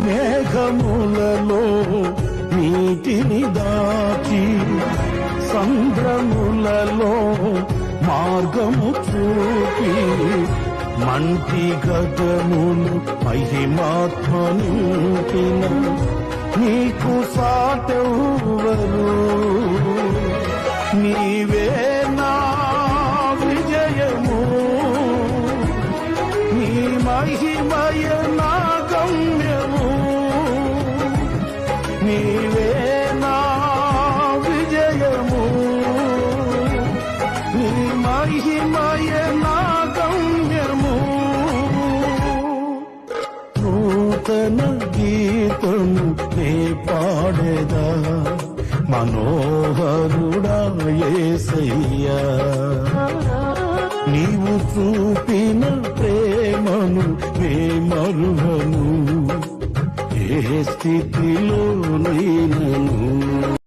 మేఘములలో నీటిని దాచి సంద్రములలో మార్గము చూపి మంటి గజములు మహిమాత్మనింపిన నీకు సాటెవ్వరు. నీవే నా విజయము, నీ మహిమయ నా గమ్యము. నీవే నా విజయము, నీ మహిమయ నా గమ్యము. నూతన గీతము నే పాడేదా మనోహరుడా యేసయ్యా. నీవు చూపిన ప్రేమను నే మరువను, ఏ స్థితిలో నీ